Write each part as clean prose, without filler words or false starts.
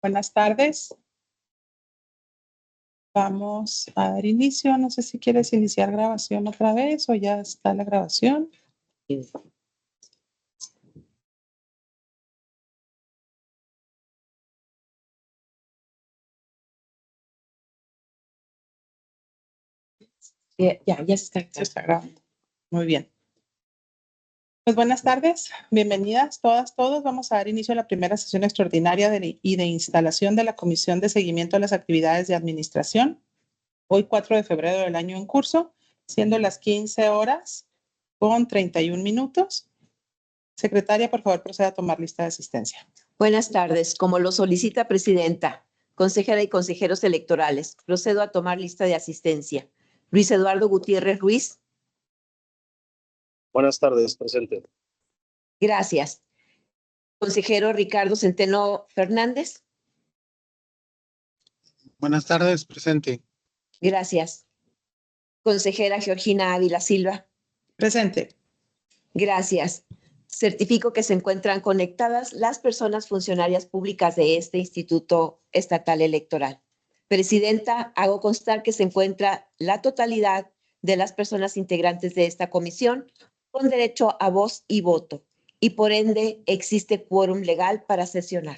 Buenas tardes. Vamos a dar inicio. No sé si quieres iniciar grabación otra vez o ya está la grabación. Ya se está grabando. Muy bien. Pues buenas tardes, bienvenidas todas, todos. Vamos a dar inicio a la primera sesión extraordinaria y de instalación de la Comisión de Seguimiento a las Actividades de Administración. Hoy 4 de febrero del año en curso, siendo las 15 horas con 31 minutos. Secretaria, por favor, proceda a tomar lista de asistencia. Buenas tardes. Como lo solicita Presidenta, consejera y consejeros electorales, procedo a tomar lista de asistencia. Luis Eduardo Gutiérrez Ruiz. Buenas tardes, presente. Gracias. Consejero Ricardo Centeno Fernández. Buenas tardes, presente. Gracias. Consejera Georgina Ávila Silva. Presente. Gracias. Certifico que se encuentran conectadas las personas funcionarias públicas de este Instituto Estatal Electoral. Presidenta, hago constar que se encuentra la totalidad de las personas integrantes de esta comisión con derecho a voz y voto, y por ende existe quórum legal para sesionar.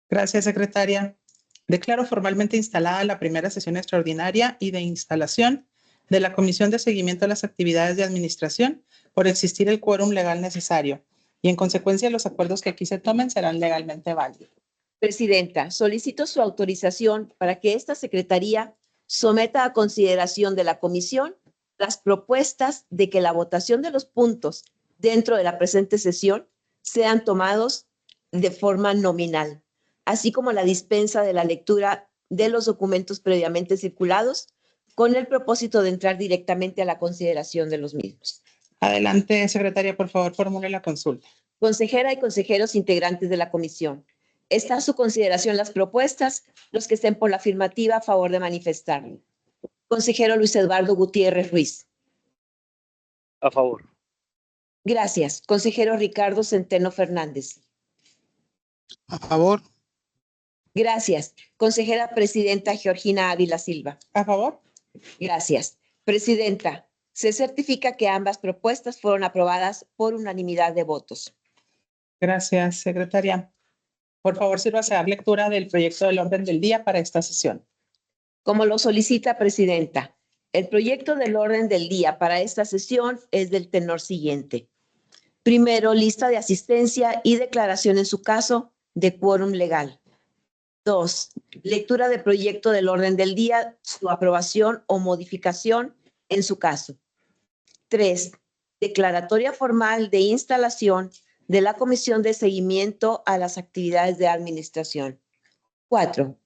Gracias, secretaria. Declaro formalmente instalada la primera sesión extraordinaria y de instalación de la Comisión de Seguimiento a las Actividades de Administración por existir el quórum legal necesario y en consecuencia los acuerdos que aquí se tomen serán legalmente válidos. Presidenta, solicito su autorización para que esta Secretaría someta a consideración de la Comisión las propuestas de que la votación de los puntos dentro de la presente sesión sean tomados de forma nominal, así como la dispensa de la lectura de los documentos previamente circulados con el propósito de entrar directamente a la consideración de los mismos. Adelante, secretaria, por favor, formule la consulta. Consejera y consejeros integrantes de la comisión, está a su consideración las propuestas. Los que estén por la afirmativa, a favor de manifestarlo. Consejero Luis Eduardo Gutiérrez Ruiz. A favor. Gracias. Consejero Ricardo Centeno Fernández. A favor. Gracias. Consejera Presidenta Georgina Ávila Silva. ¿A favor? Gracias. Presidenta, se certifica que ambas propuestas fueron aprobadas por unanimidad de votos. Gracias, secretaria. Por favor, sírvase a dar lectura del proyecto del orden del día para esta sesión. Como lo solicita Presidenta, el proyecto del orden del día para esta sesión es del tenor siguiente. Primero, lista de asistencia y declaración en su caso de quórum legal. 2. Lectura de proyecto del orden del día, su aprobación o modificación en su caso. 3. Declaratoria formal de instalación de la Comisión de Seguimiento a las Actividades de Administración. 4.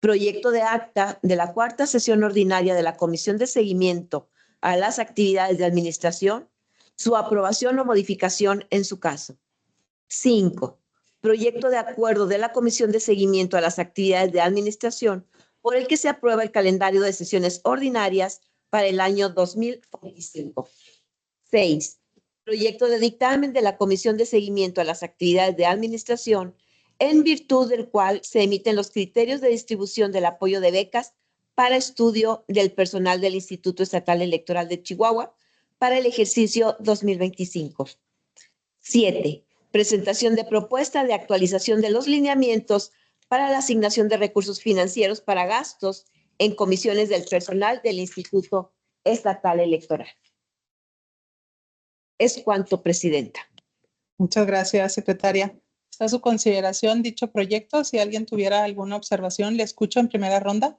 Proyecto de acta de la cuarta sesión ordinaria de la Comisión de Seguimiento a las Actividades de Administración, su aprobación o modificación en su caso. 5. Proyecto de acuerdo de la Comisión de Seguimiento a las Actividades de Administración por el que se aprueba el calendario de sesiones ordinarias para el año 2025. 6. Proyecto de dictamen de la Comisión de Seguimiento a las Actividades de Administración en virtud del cual se emiten los criterios de distribución del apoyo de becas para estudio del personal del Instituto Estatal Electoral de Chihuahua para el ejercicio 2025. 7. Presentación de propuesta de actualización de los lineamientos para la asignación de recursos financieros para gastos en comisiones del personal del Instituto Estatal Electoral. Es cuanto, Presidenta. Muchas gracias, secretaria. Está a su consideración dicho proyecto. Si alguien tuviera alguna observación, le escucho en primera ronda.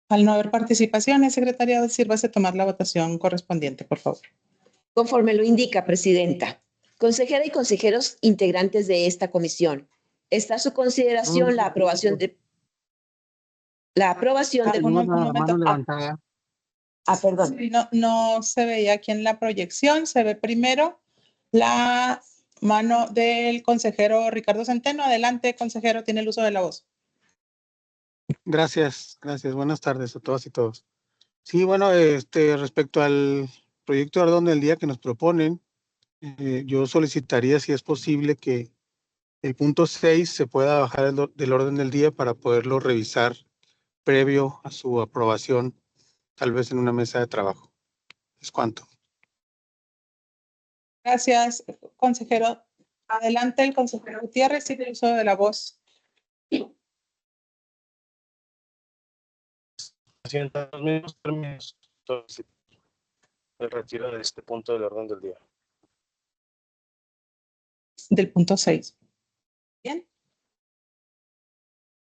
Al no haber participaciones, secretaria, sírvase a tomar la votación correspondiente, por favor. Conforme lo indica, Presidenta, consejera y consejeros integrantes de esta comisión, está a su consideración la aprobación de... Mano levantada. Perdón. Sí, no se veía aquí en la proyección. Se ve primero la mano del consejero Ricardo Centeno. Adelante, consejero, tiene el uso de la voz. Gracias. Buenas tardes a todas y todos. Sí, bueno, respecto al proyecto de orden del día que nos proponen, Yo solicitaría, si es posible, que el punto 6 se pueda bajar del orden del día para poderlo revisar previo a su aprobación, tal vez en una mesa de trabajo. ¿Es cuánto? Gracias, consejero. Adelante, el consejero Gutiérrez, tiene el uso de la voz. Presidenta, los mismos términos el retiro de este punto del orden del día. Del punto 6. Bien.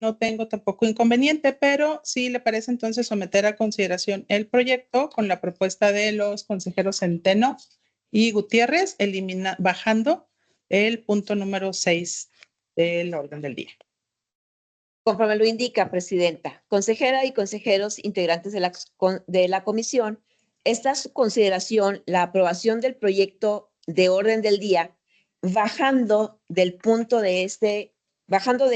No tengo tampoco inconveniente, pero sí le parece entonces someter a consideración el proyecto con la propuesta de los consejeros Centeno y Gutiérrez, bajando el punto número 6 del orden del día. Conforme lo indica, Presidenta, consejera y consejeros integrantes de la comisión, está a su consideración la aprobación del proyecto de orden del día, bajando de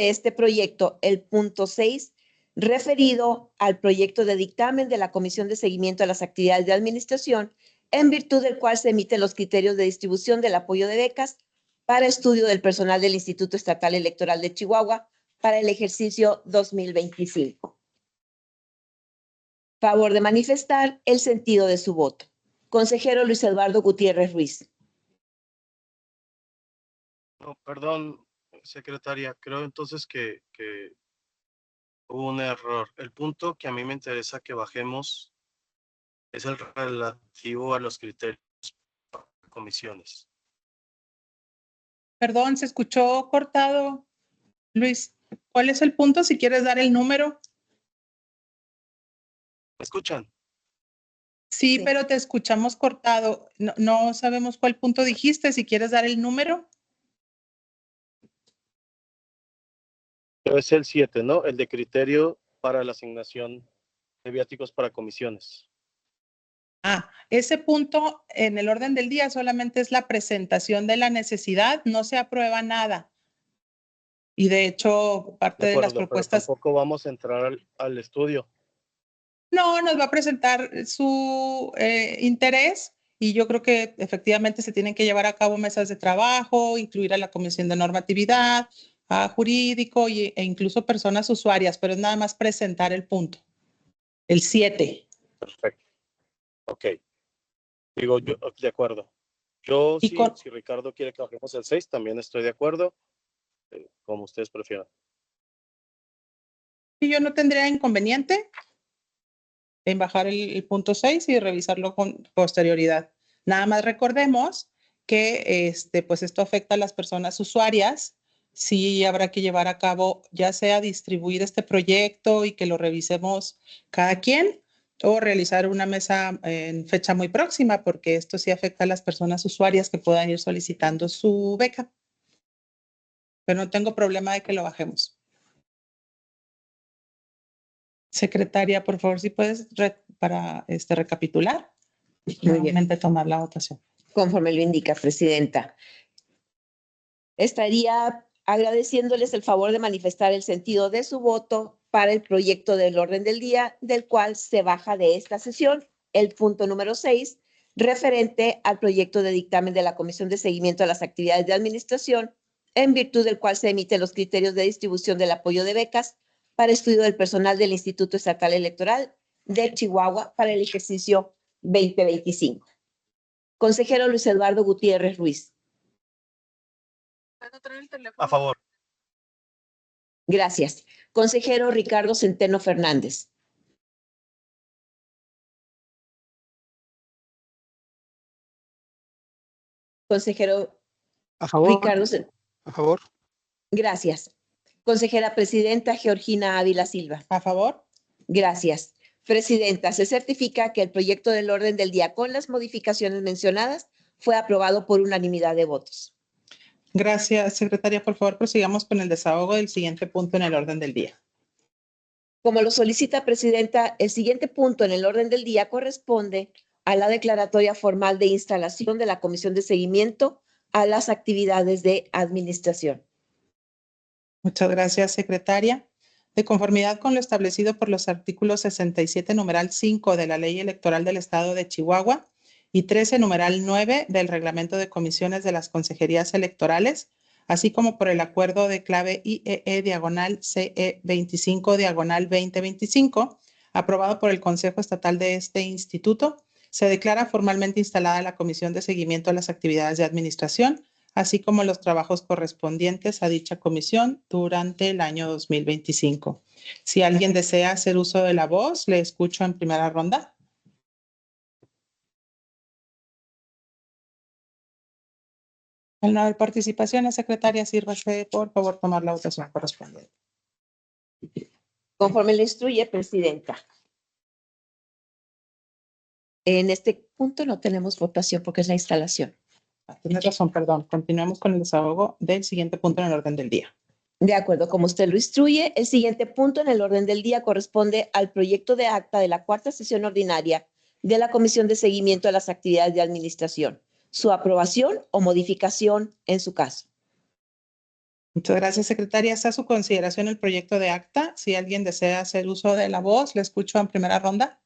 este proyecto el punto 6, referido al proyecto de dictamen de la Comisión de Seguimiento a las Actividades de Administración, en virtud del cual se emiten los criterios de distribución del apoyo de becas para estudio del personal del Instituto Estatal Electoral de Chihuahua para el ejercicio 2025. Favor de manifestar el sentido de su voto. Consejero Luis Eduardo Gutiérrez Ruiz. No, perdón, secretaria, creo entonces que hubo un error. El punto que a mí me interesa que bajemos es el relativo a los criterios de comisiones. Perdón, se escuchó cortado. Luis, ¿cuál es el punto? Si quieres dar el número. ¿Me escuchan? Sí, pero te escuchamos cortado. No sabemos cuál punto dijiste. Si quieres dar el número. Es el 7, ¿no? El de criterio para la asignación de viáticos para comisiones. Ese punto en el orden del día solamente es la presentación de la necesidad, no se aprueba nada. Y de hecho, parte de las propuestas. Pero tampoco vamos a entrar al estudio. No, nos va a presentar su interés y yo creo que efectivamente se tienen que llevar a cabo mesas de trabajo, incluir a la Comisión de Normatividad, a Jurídico e incluso personas usuarias, pero es nada más presentar el punto. El 7. Perfecto. Ok. Digo, yo, de acuerdo. Yo sí, si Ricardo quiere que bajemos el 6, también estoy de acuerdo, como ustedes prefieran. Y yo no tendría inconveniente en bajar el punto 6 y revisarlo con posterioridad. Nada más recordemos que pues esto afecta a las personas usuarias. Sí habrá que llevar a cabo, ya sea distribuir este proyecto y que lo revisemos cada quien, o realizar una mesa en fecha muy próxima, porque esto sí afecta a las personas usuarias que puedan ir solicitando su beca. Pero no tengo problema de que lo bajemos. Secretaria, por favor, si puedes para recapitular y nuevamente tomar la votación. Conforme lo indica, Presidenta. Estaría agradeciéndoles el favor de manifestar el sentido de su voto para el proyecto del orden del día, del cual se baja de esta sesión el punto número 6, referente al proyecto de dictamen de la Comisión de Seguimiento a las Actividades de Administración, en virtud del cual se emiten los criterios de distribución del apoyo de becas para estudio del personal del Instituto Estatal Electoral de Chihuahua para el ejercicio 2025. Consejero Luis Eduardo Gutiérrez Ruiz. A favor. Gracias. Consejero Ricardo Centeno Fernández. Consejero A favor. Ricardo. A favor. Gracias. Consejera Presidenta Georgina Ávila Silva. A favor. Gracias. Presidenta, se certifica que el proyecto del orden del día con las modificaciones mencionadas fue aprobado por unanimidad de votos. Gracias, secretaria. Por favor, prosigamos con el desahogo del siguiente punto en el orden del día. Como lo solicita, Presidenta, el siguiente punto en el orden del día corresponde a la declaratoria formal de instalación de la Comisión de Seguimiento a las Actividades de Administración. Muchas gracias, secretaria. De conformidad con lo establecido por los artículos 67, numeral 5 de la Ley Electoral del Estado de Chihuahua y 13, numeral 9 del Reglamento de Comisiones de las Consejerías Electorales, así como por el acuerdo de clave IEE diagonal CE 25 diagonal 2025, aprobado por el Consejo Estatal de este instituto, se declara formalmente instalada la Comisión de Seguimiento a las Actividades de Administración, así como los trabajos correspondientes a dicha comisión durante el año 2025. Si alguien desea hacer uso de la voz, le escucho en primera ronda. Al no haber participaciones, secretaria, sírvase por favor tomar la votación correspondiente. Conforme le instruye, presidenta. En este punto no tenemos votación porque es la instalación. Tienes razón, perdón. Continuemos con el desahogo del siguiente punto en el orden del día. De acuerdo, como usted lo instruye, el siguiente punto en el orden del día corresponde al proyecto de acta de la cuarta sesión ordinaria de la Comisión de Seguimiento a las Actividades de Administración. Su aprobación o modificación en su caso. Muchas gracias, secretaria. Está a su consideración el proyecto de acta. Si alguien desea hacer uso de la voz, le escucho en primera ronda.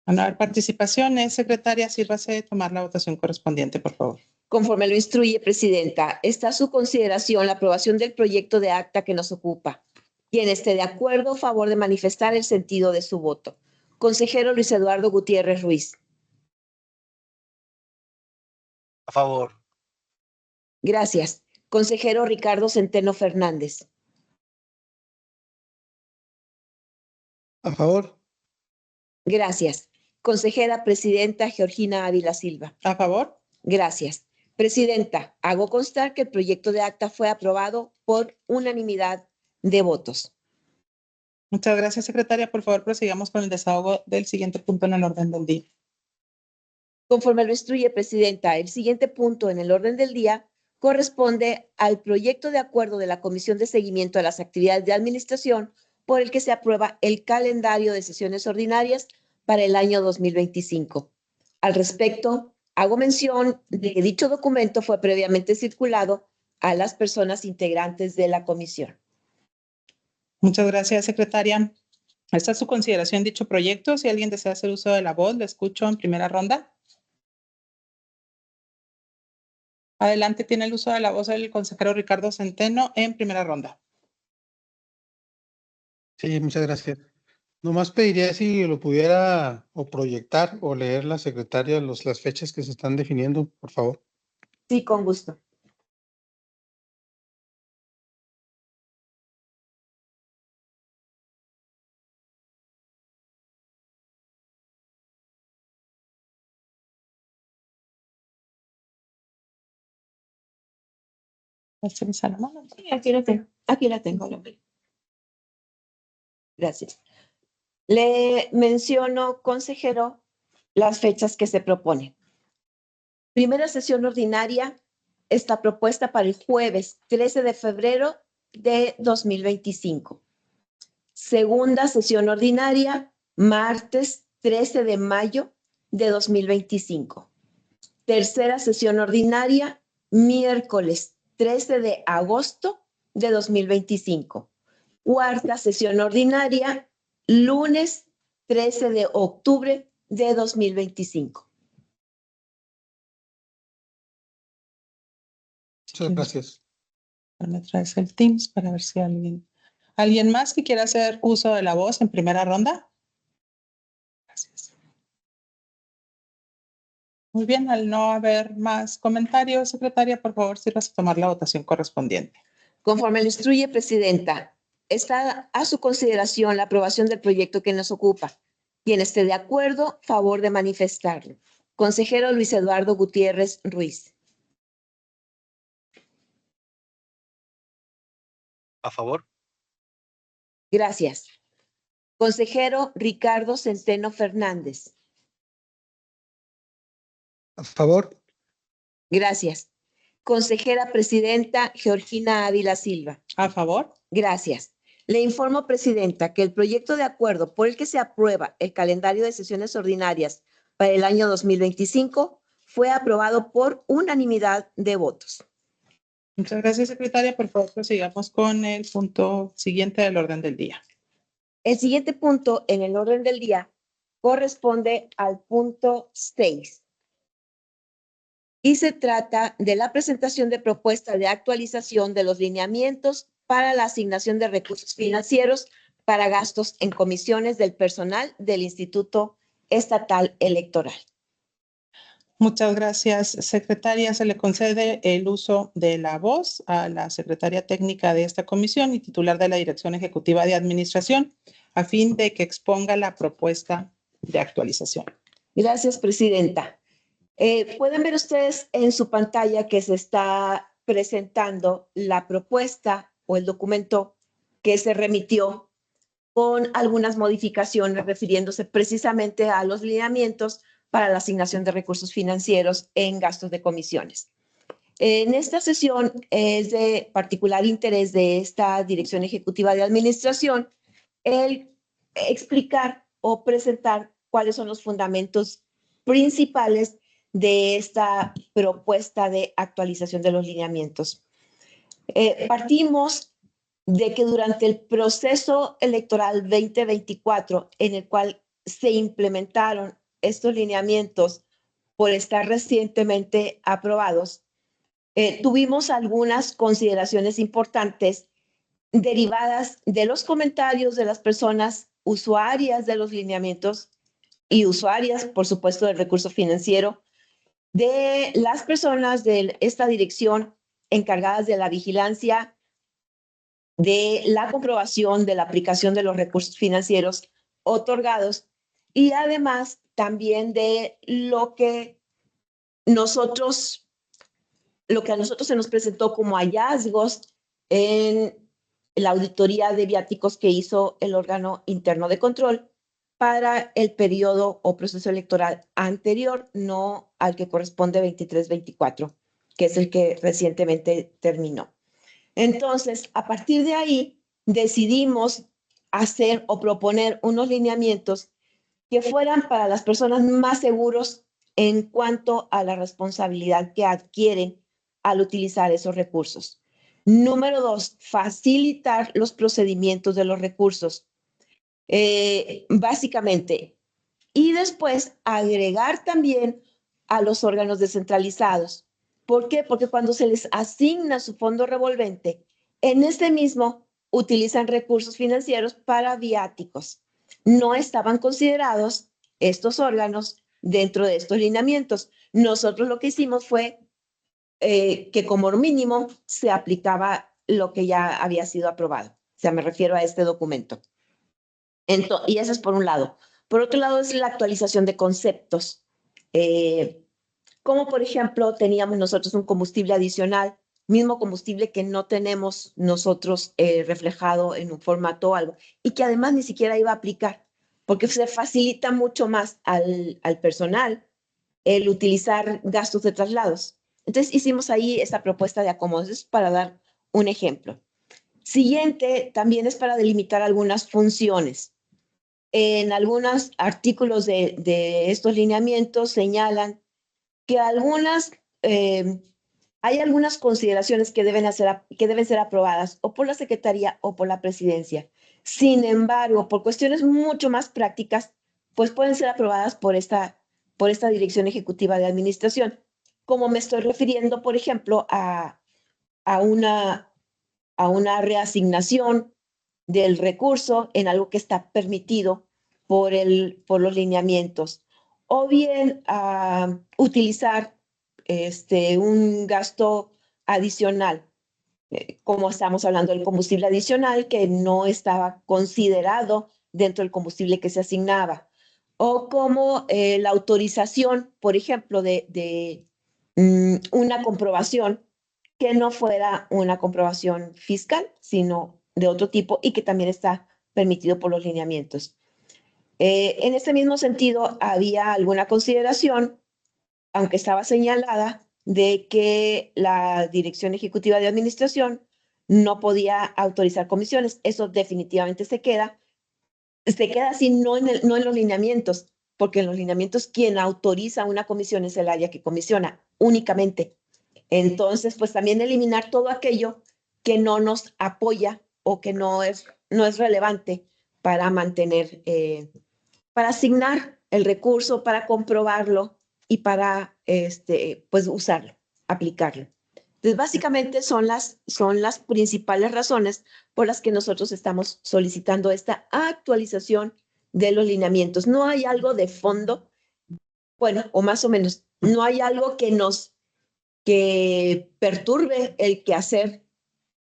Al no haber participaciones, secretaria, sírvase de tomar la votación correspondiente, por favor. Conforme lo instruye, presidenta, está a su consideración la aprobación del proyecto de acta que nos ocupa. Quien esté de acuerdo, favor de manifestar el sentido de su voto. Consejero Luis Eduardo Gutiérrez Ruiz. A favor. Gracias. Consejero Ricardo Centeno Fernández. A favor. Gracias. Consejera Presidenta Georgina Ávila Silva. ¿A favor? Gracias. Presidenta, hago constar que el proyecto de acta fue aprobado por unanimidad de votos. Muchas gracias, secretaria. Por favor, prosigamos con el desahogo del siguiente punto en el orden del día. Conforme lo instruye, presidenta, el siguiente punto en el orden del día corresponde al proyecto de acuerdo de la Comisión de Seguimiento a las Actividades de Administración por el que se aprueba el calendario de sesiones ordinarias para el año 2025. Al respecto, hago mención de que dicho documento fue previamente circulado a las personas integrantes de la comisión. Muchas gracias, secretaria. Está a su consideración dicho proyecto. Si alguien desea hacer uso de la voz, le escucho en primera ronda. Adelante, tiene el uso de la voz el consejero Ricardo Centeno en primera ronda. Sí, muchas gracias. Nomás pediría si lo pudiera o proyectar o leer la secretaria las fechas que se están definiendo, por favor. Sí, con gusto. Sí, aquí la tengo. Aquí la tengo. Gracias. Le menciono, consejero, las fechas que se proponen. Primera sesión ordinaria está propuesta para el jueves 13 de febrero de 2025. Segunda sesión ordinaria, martes 13 de mayo de 2025. Tercera sesión ordinaria, miércoles 13 de agosto de 2025. Cuarta sesión ordinaria, lunes 13 de octubre de 2025. Muchas gracias. Me traes el Teams para ver si alguien más que quiera hacer uso de la voz en primera ronda. Gracias. Muy bien, al no haber más comentarios, secretaria, por favor, sírvase a tomar la votación correspondiente. Conforme lo instruye, presidenta, está a su consideración la aprobación del proyecto que nos ocupa. Quien esté de acuerdo, favor de manifestarlo. Consejero Luis Eduardo Gutiérrez Ruiz. A favor. Gracias. Consejero Ricardo Centeno Fernández. A favor. Gracias. Consejera Presidenta Georgina Ávila Silva. ¿A favor? Gracias. Le informo, presidenta, que el proyecto de acuerdo por el que se aprueba el calendario de sesiones ordinarias para el año 2025 fue aprobado por unanimidad de votos. Muchas gracias, secretaria. Por favor, prosigamos con el punto siguiente del orden del día. El siguiente punto en el orden del día corresponde al punto 6. Y se trata de la presentación de propuesta de actualización de los lineamientos para la asignación de recursos financieros para gastos en comisiones del personal del Instituto Estatal Electoral. Muchas gracias, secretaria. Se le concede el uso de la voz a la secretaria técnica de esta comisión y titular de la Dirección Ejecutiva de Administración, a fin de que exponga la propuesta de actualización. Gracias, presidenta. Pueden ver ustedes en su pantalla que se está presentando la propuesta o el documento que se remitió con algunas modificaciones refiriéndose precisamente a los lineamientos para la asignación de recursos financieros en gastos de comisiones. En esta sesión es de particular interés de esta Dirección Ejecutiva de Administración el explicar o presentar cuáles son los fundamentos principales de esta propuesta de actualización de los lineamientos. Partimos de que durante el proceso electoral 2024, en el cual se implementaron estos lineamientos por estar recientemente aprobados, tuvimos algunas consideraciones importantes derivadas de los comentarios de las personas usuarias de los lineamientos y usuarias, por supuesto, del recurso financiero, de las personas de esta dirección encargadas de la vigilancia, de la comprobación de la aplicación de los recursos financieros otorgados y además también de lo que a nosotros se nos presentó como hallazgos en la auditoría de viáticos que hizo el órgano interno de control para el periodo o proceso electoral anterior, no al que corresponde 23-24, que es el que recientemente terminó. Entonces, a partir de ahí, decidimos hacer o proponer unos lineamientos que fueran para las personas más seguros en cuanto a la responsabilidad que adquieren al utilizar esos recursos. Número 2, facilitar los procedimientos de los recursos, básicamente. Y después agregar también a los órganos descentralizados. ¿Por qué? Porque cuando se les asigna su fondo revolvente, en este mismo utilizan recursos financieros para viáticos. No estaban considerados estos órganos dentro de estos lineamientos. Nosotros lo que hicimos fue que como mínimo se aplicaba lo que ya había sido aprobado. O sea, me refiero a este documento. Y eso es por un lado. Por otro lado es la actualización de conceptos. Como por ejemplo teníamos nosotros un combustible adicional, mismo combustible que no tenemos nosotros reflejado en un formato o algo, y que además ni siquiera iba a aplicar, porque se facilita mucho más al personal el utilizar gastos de traslados. Entonces hicimos ahí esta propuesta de acomodos para dar un ejemplo. Siguiente, también es para delimitar algunas funciones. En algunos artículos de estos lineamientos señalan que hay algunas consideraciones que deben ser aprobadas o por la Secretaría o por la Presidencia. Sin embargo, por cuestiones mucho más prácticas, pues pueden ser aprobadas por esta Dirección Ejecutiva de Administración. Como me estoy refiriendo, por ejemplo, a una reasignación del recurso en algo que está permitido por los lineamientos, o bien a utilizar un gasto adicional, como estamos hablando del combustible adicional que no estaba considerado dentro del combustible que se asignaba, o como la autorización, por ejemplo, de una comprobación que no fuera una comprobación fiscal, sino de otro tipo y que también está permitido por los lineamientos. En este mismo sentido, había alguna consideración, aunque estaba señalada, de que la Dirección Ejecutiva de Administración no podía autorizar comisiones. Eso definitivamente se queda así, no en los lineamientos, porque en los lineamientos quien autoriza una comisión es el área que comisiona únicamente. Entonces, pues también eliminar todo aquello que no nos apoya o que no es relevante para mantener para asignar el recurso, para comprobarlo y para pues usarlo, aplicarlo. Entonces, básicamente son las principales razones por las que nosotros estamos solicitando esta actualización de los lineamientos. No hay algo de fondo, bueno, o más o menos, no hay algo que perturbe el quehacer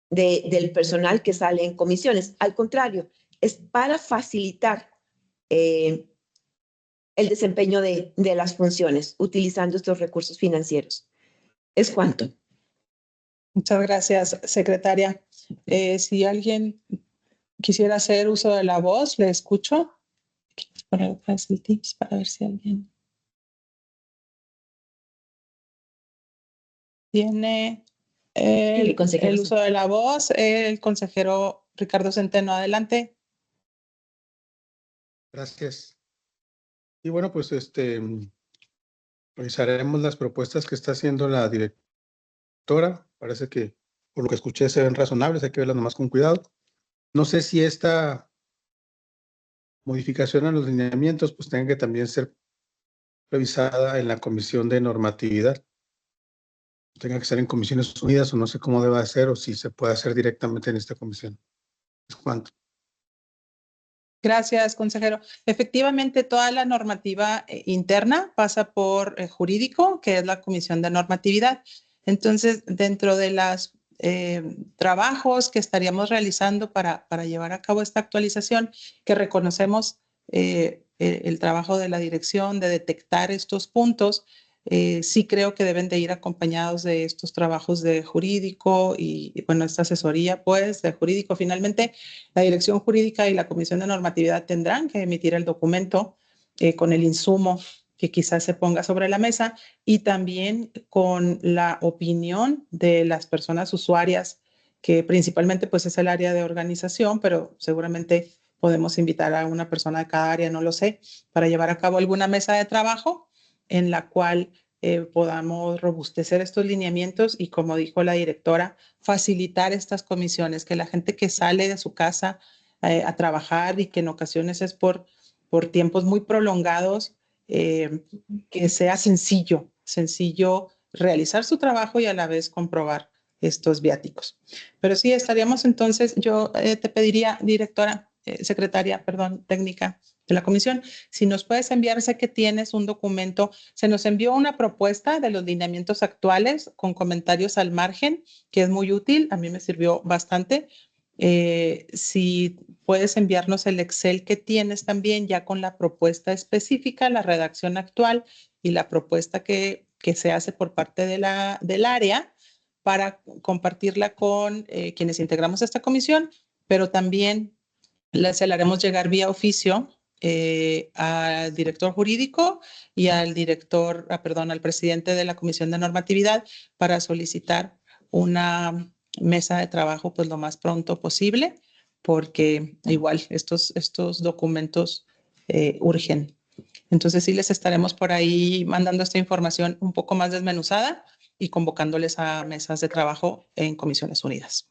del personal que sale en comisiones. Al contrario, es para facilitar el desempeño de las funciones utilizando estos recursos financieros. ¿Es cuánto? Muchas gracias, secretaria. Si alguien quisiera hacer uso de la voz, le escucho. Poner otra vez el tips para ver si alguien tiene el uso de la voz. El consejero Ricardo Centeno, adelante. Gracias. Y bueno, pues revisaremos las propuestas que está haciendo la directora. Parece que por lo que escuché se ven razonables, hay que verlas nomás con cuidado. No sé si esta modificación a los lineamientos pues tenga que también ser revisada en la Comisión de Normatividad. Tenga que ser en Comisiones Unidas o no sé cómo deba ser o si se puede hacer directamente en esta comisión. ¿Es cuánto? Gracias, consejero. Efectivamente, toda la normativa interna pasa por jurídico, que es la Comisión de Normatividad. Entonces, dentro de los trabajos que estaríamos realizando para llevar a cabo esta actualización, que reconocemos el trabajo de la dirección de detectar estos puntos, sí creo que deben de ir acompañados de estos trabajos de jurídico y bueno, esta asesoría pues de jurídico. Finalmente, la dirección jurídica y la Comisión de Normatividad tendrán que emitir el documento con el insumo que quizás se ponga sobre la mesa y también con la opinión de las personas usuarias, que principalmente pues es el área de organización, pero seguramente podemos invitar a una persona de cada área, no lo sé, para llevar a cabo alguna mesa de trabajo en la cual podamos robustecer estos lineamientos y, como dijo la directora, facilitar estas comisiones, que la gente que sale de su casa a trabajar y que en ocasiones es por tiempos muy prolongados, que sea sencillo realizar su trabajo y a la vez comprobar estos viáticos. Pero sí, estaríamos entonces, yo te pediría, directora, secretaria, perdón, técnica de la comisión, si nos puedes enviar, sé que tienes un documento, se nos envió una propuesta de los lineamientos actuales con comentarios al margen, que es muy útil, a mí me sirvió bastante. Si puedes enviarnos el Excel que tienes también ya con la propuesta específica, la redacción actual y la propuesta que se hace por parte del área para compartirla con quienes integramos esta comisión, pero también se la haremos llegar vía oficio al director jurídico y al al presidente de la Comisión de Normatividad para solicitar una mesa de trabajo pues lo más pronto posible, porque igual estos documentos urgen. Entonces sí les estaremos por ahí mandando esta información un poco más desmenuzada y convocándoles a mesas de trabajo en Comisiones Unidas.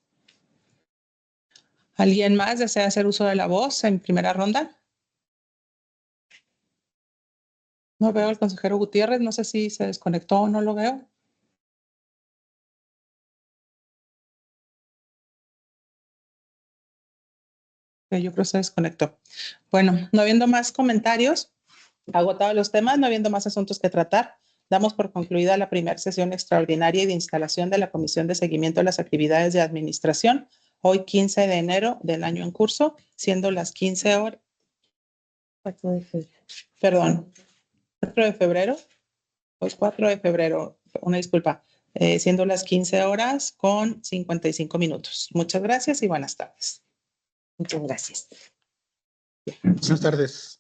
¿Alguien más desea hacer uso de la voz en primera ronda? No veo al consejero Gutiérrez, no sé si se desconectó o no lo veo. Yo creo que se desconectó. Bueno, no habiendo más comentarios, agotados los temas, no habiendo más asuntos que tratar, damos por concluida la primera sesión extraordinaria y de instalación de la Comisión de Seguimiento de las Actividades de Administración, hoy 15 de enero del año en curso, siendo las 15 horas. 4 de febrero. Perdón, 4 de febrero. Hoy 4 de febrero, una disculpa, siendo las 15 horas con 55 minutos. Muchas gracias y buenas tardes. Muchas gracias. Buenas tardes.